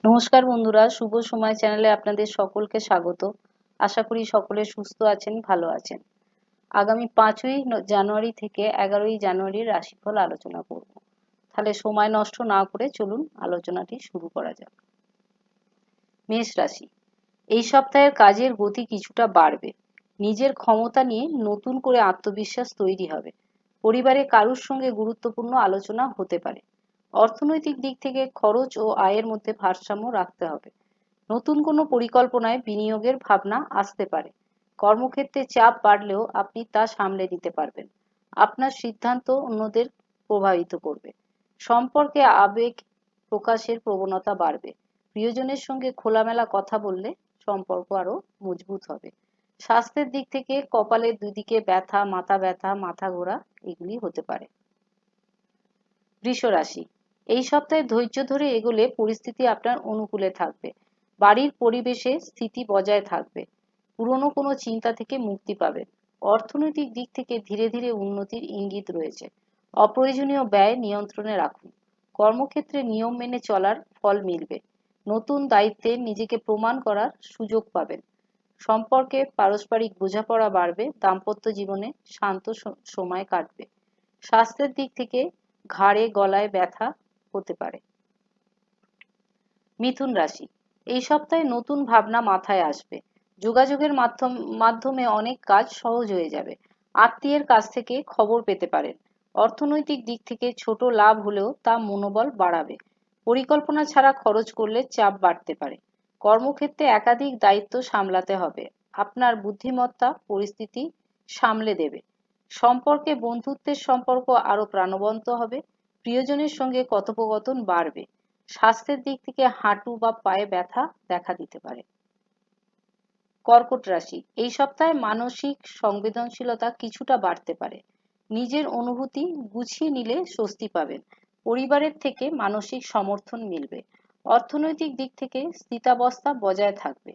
নমস্কার বন্ধুরা, শুভ সময় চ্যানেলে আপনাদের সকলকে স্বাগত। আশা করি সকলে সুস্থ আছেন, ভালো আছেন। আগামী 5ই জানুয়ারি থেকে 11ই জানুয়ারির রাশিফল আলোচনা করব। তাহলে সময় নষ্ট না করে চলুন আলোচনাটি শুরু করা যাক। মেষ রাশি, এই সপ্তাহের কাজের গতি কিছুটা বাড়বে। নিজের ক্ষমতা নিয়ে নতুন করে আত্মবিশ্বাস তৈরি হবে। পরিবারে কারুর সঙ্গে গুরুত্বপূর্ণ আলোচনা হতে পারে। অর্থনৈতিক দিক থেকে খরচ ও আয়ের মধ্যে ভারসাম্য রাখতে হবে। নতুন কোনো পরিকল্পনায় বিনিয়োগের ভাবনা আসতে পারে। কর্মক্ষেত্রে চাপ বাড়লেও আপনি তা সামলে নিতে পারবেন। আপনার সিদ্ধান্ত অন্যদের প্রভাবিত করবে। সম্পর্কে আবেগ প্রকাশের প্রবণতা বাড়বে। প্রিয়জনের সঙ্গে খোলামেলা কথা বললে সম্পর্ক আরো মজবুত হবে। স্বাস্থ্যের দিক থেকে কপালের দুদিকে ব্যথা, মাথা ঘোরা এগুলি হতে পারে। বৃষ রাশি, এই সপ্তাহে ধৈর্য ধরে এগোলে পরিস্থিতি আপনার অনুকূলে থাকবে। বাড়ির পরিবেশে স্থিতি বজায় থাকবে। পুরনো কোনো চিন্তা থেকে মুক্তি পাবেন। অর্থনৈতিক দিক থেকে ধীরে ধীরে উন্নতির ইঙ্গিত রয়েছে। অপ্রয়োজনীয় ব্যয় নিয়ন্ত্রণে রাখুন। কর্মক্ষেত্রে নিয়ম মেনে চলার ফল মিলবে। নতুন দায়িত্বে নিজেকে প্রমাণ করার সুযোগ পাবেন। সম্পর্কে পারস্পরিক বোঝাপড়া বাড়বে। দাম্পত্য জীবনে শান্ত সময় কাটবে। স্বাস্থ্যের দিক থেকে ঘাড়ে গলায় ব্যথা হতে পারে। মিথুন রাশি, এই সপ্তাহে নতুন ভাবনা মাথায় আসবে। যোগাযোগের মাধ্যমে অনেক কাজ সহজ হয়ে যাবে। আত্মীয়ের কাছ থেকে খবর পেতে পারেন। অর্থনৈতিক দিক থেকে ছোট লাভ হলেও তা মনোবল বাড়াবে। পরিকল্পনা ছাড়া খরচ করলে চাপ বাড়তে পারে। কর্মক্ষেত্রে একাধিক দায়িত্ব সামলাতে হবে। আপনার বুদ্ধিমত্তা পরিস্থিতি সামলে দেবে। সম্পর্কে বন্ধুত্বের সম্পর্ক আরো প্রাণবন্ত হবে। প্রিয়জনের সঙ্গে কথোপকথন বাড়বে। স্বাস্থ্যের দিক থেকে হাঁটু বা পায়ে ব্যথা দেখা দিতে পারে। কর্কট রাশি, এই সপ্তাহে মানসিক সংবেদনশীলতা কিছুটা বাড়তে পারে। নিজের অনুভূতি গুছিয়ে নিলে স্বস্তি পাবেন। পরিবারের থেকে মানসিক সমর্থন মিলবে। অর্থনৈতিক দিক থেকে স্থিতাবস্থা বজায় থাকবে।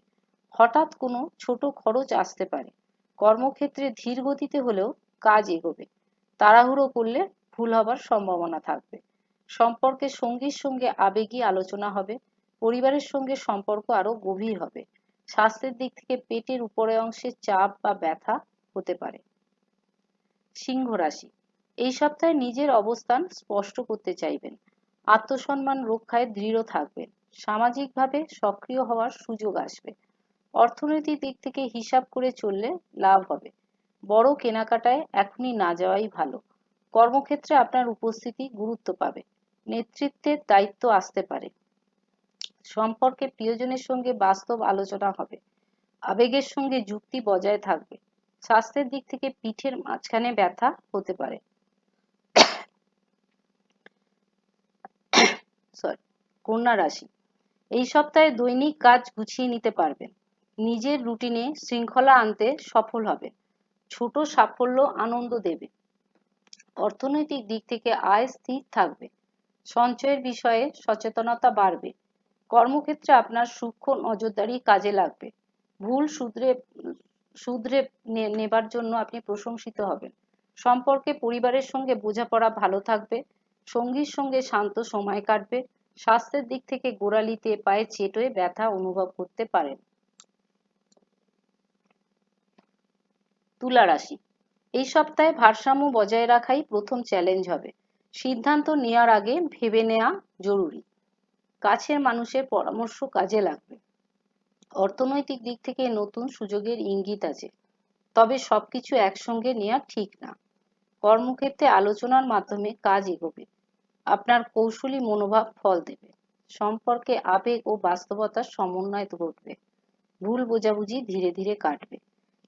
হঠাৎ কোনো ছোট খরচ আসতে পারে। কর্মক্ষেত্রে ধীর গতিতে হলেও কাজ এগোবে। তাড়াহুড়ো করলে ভুল হবার সম্ভাবনা থাকবে। সম্পর্কে সঙ্গীর সঙ্গে আবেগী আলোচনা হবে। পরিবারের সঙ্গে সম্পর্ক আরো গভীর হবে। স্বাস্থ্যের দিক থেকে পেটের উপরের অংশে চাপ বা ব্যথা হতে পারে। সিংহ রাশি, এই সপ্তাহে নিজের অবস্থান স্পষ্ট করতে চাইবেন। আত্মসম্মান রক্ষায় দৃঢ় থাকবেন। সামাজিকভাবে সক্রিয় হওয়ার সুযোগ আসবে। অর্থনৈতিক দিক থেকে হিসাব করে চললে লাভ হবে। বড় কেনাকাটায় এখনই না যাওয়াই ভালো। কর্মক্ষেত্রে আপনার উপস্থিতি গুরুত্ব পাবে। নেতৃত্বের দায়িত্ব আসতে পারে। সম্পর্কে প্রিয়জনের সঙ্গে বাস্তব আলোচনা হবে। আবেগের সঙ্গে যুক্তি বজায় থাকবে। স্বাস্থ্যের দিক থেকে পিঠের মাঝখানে ব্যথা হতে পারে। সরি। কন্যা রাশি, এই সপ্তাহে দৈনিক কাজ গুছিয়ে নিতে পারবেন। নিজের রুটিনে শৃঙ্খলা আনতে সফল হবে। ছোট সাফল্য আনন্দ দেবে। অর্থনৈতিক দিক থেকে আয় স্থির থাকবে। সঞ্চয়ের বিষয়ে সচেতনতা বাড়বে। কর্মক্ষেত্রে আপনার সূক্ষ্ম নজরদারি কাজে লাগবে। ভুল শুধরে নেবার জন্য আপনি প্রশংসিত হবেন। সম্পর্কে পরিবারের সঙ্গে বোঝাপড়া ভালো থাকবে। সঙ্গীর সঙ্গে শান্ত সময় কাটবে। স্বাস্থ্যের দিক থেকে গোড়ালিতে পায়ে চেটোয় ব্যথা অনুভব করতে পারেন। তুলা রাশি, এই সপ্তাহে ভারসাম্য বজায় রাখাই প্রথম চ্যালেঞ্জ হবে। সিদ্ধান্ত নেওয়ার আগে ভেবে নেওয়া জরুরি। কাছের মানুষের পরামর্শ কাজে লাগবে। অর্থনৈতিক দিক থেকে নতুন সুযোগের ইঙ্গিত আছে, তবে সবকিছু একসঙ্গে নেওয়া ঠিক না। কর্মক্ষেত্রে আলোচনার মাধ্যমে কাজ এগোবে। আপনার কৌশলী মনোভাব ফল দেবে। সম্পর্কে আবেগ ও বাস্তবতার সমন্বয় ঘটবে। ভুল বোঝাবুঝি ধীরে ধীরে কাটবে।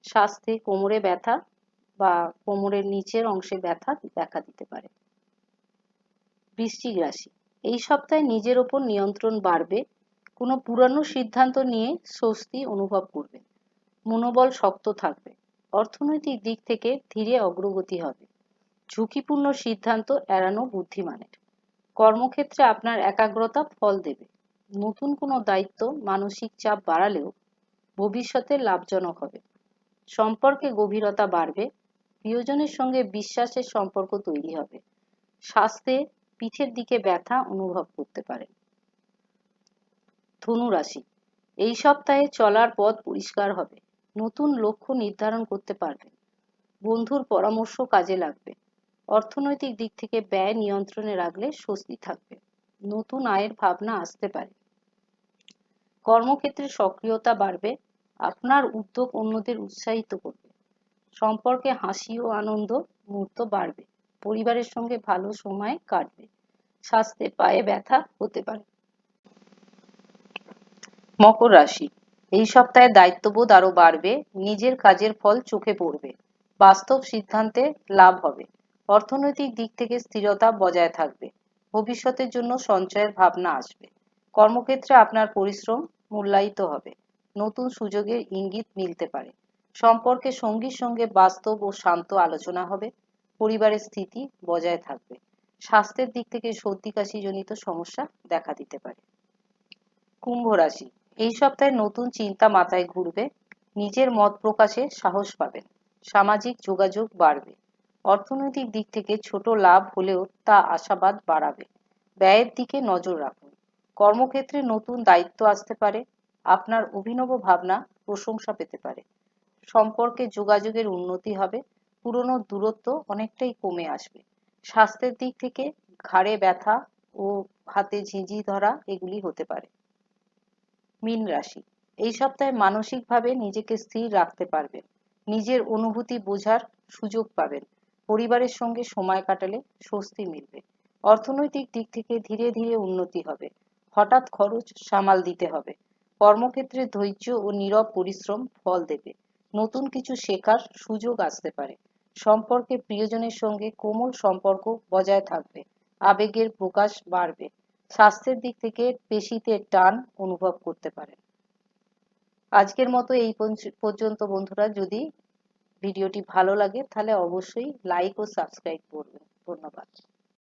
স্বাস্থ্যে কোমরে ব্যথা বা কোমরের নিচের অংশে ব্যথা দেখা দিতে পারে। বৃশ্চিক রাশি, এই সপ্তাহে নিজের ওপর নিয়ন্ত্রণ বাড়বে। কোনো পুরানো সিদ্ধান্ত নিয়ে স্বস্তি অনুভব করবেন। মনোবল শক্ত থাকবে। অর্থনৈতিক দিক থেকে ধীরে অগ্রগতি হবে। ঝুঁকিপূর্ণ সিদ্ধান্ত এড়ানো বুদ্ধিমানের। কর্মক্ষেত্রে আপনার একাগ্রতা ফল দেবে। নতুন কোনো দায়িত্ব মানসিক চাপ বাড়ালেও ভবিষ্যতে লাভজনক হবে। সম্পর্কে গভীরতা বাড়বে। প্রিয়জনের সঙ্গে বিশ্বাসের সম্পর্ক তৈরি হবে। স্বাস্থ্যে পিঠের দিকে ব্যথা অনুভব করতে পারেন। ধনু রাশি, এই সপ্তাহে চলার পথ পরিষ্কার হবে, নতুন লক্ষ্য নির্ধারণ করতে পারবেন, বন্ধুর পরামর্শ কাজে লাগবে, অর্থনৈতিক দিক থেকে ব্যয় নিয়ন্ত্রণে রাখলে স্বস্তি থাকবে, নতুন আয়ের ভাবনা আসতে পারে, কর্মক্ষেত্রে সক্রিয়তা বাড়বে, আপনার উদ্যোগ অন্যদের উৎসাহিত করবে, সম্পর্কে হাসি ও আনন্দ মুহূর্ত বাড়বে, পরিবারের সঙ্গে ভালো সময় কাটবে, স্বাস্থ্যে পায়ে ব্যথা হতে পারে। মকর রাশি, এই সপ্তাহে দায়িত্ববোধ আরো বাড়বে, নিজের কাজের ফল চোখে পড়বে, বাস্তব সিদ্ধান্তে লাভ হবে, অর্থনৈতিক দিক থেকে স্থিরতা বজায় থাকবে, ভবিষ্যতের জন্য সঞ্চয়ের ভাবনা আসবে, কর্মক্ষেত্রে আপনার পরিশ্রম মূল্যায়িত হবে, নতুন সুযোগের ইঙ্গিত মিলতে পারে, সম্পর্কে সঙ্গীর সঙ্গে বাস্তব ও শান্ত আলোচনা হবে, পরিবারের স্থিতি বজায় থাকবে, স্বাস্থ্যের দিক থেকে সর্দি কাশি জনিত সমস্যা দেখা দিতে পারে। কুম্ভ রাশি, এই সপ্তাহে নতুন চিন্তা মাথায় ঘুরবে, নিজের মত প্রকাশে সাহস পাবেন, সামাজিক যোগাযোগ বাড়বে, অর্থনৈতিক দিক থেকে ছোট লাভ হলেও তা আশাবাদ বাড়াবে, ব্যয়ের দিকে নজর রাখুন, কর্মক্ষেত্রে নতুন দায়িত্ব আসতে পারে, আপনার অভিনব ভাবনা প্রশংসা পেতে পারে, সম্পর্কে যোগাযোগের উন্নতি হবে, পুরনো দূরত্ব অনেকটাই কমে আসবে, স্বাস্থ্যের দিক থেকে ঘাড়ে ব্যথা ও হাতে ঝিঁঝি ধরা এগুলি হতে পারে। মীন রাশি, এই সপ্তাহে মানসিকভাবে নিজেকে স্থির রাখতে পারবেন, নিজের অনুভূতি বোঝার সুযোগ পাবেন, পরিবারের সঙ্গে সময় কাটালে স্বস্তি মিলবে, অর্থনৈতিক দিক থেকে ধীরে ধীরে উন্নতি হবে, হঠাৎ খরচ সামাল দিতে হবে, কর্মক্ষেত্রে ধৈর্য ও নীরব পরিশ্রম ফল দেবে, নতুন কিছু শেখার সুযোগ আসতে পারে, সম্পর্কে প্রিয়জনের সঙ্গে কোমল সম্পর্ক বজায় থাকবে, আবেগের প্রকাশ বাড়বে, স্বাস্থ্যের দিক থেকে পেশিতে টান অনুভব করতে পারেন। আজকের মতো এই পর্যন্ত বন্ধুরা, যদি ভিডিওটি ভালো লাগে তাহলে অবশ্যই লাইক ও সাবস্ক্রাইব করবেন। ধন্যবাদ।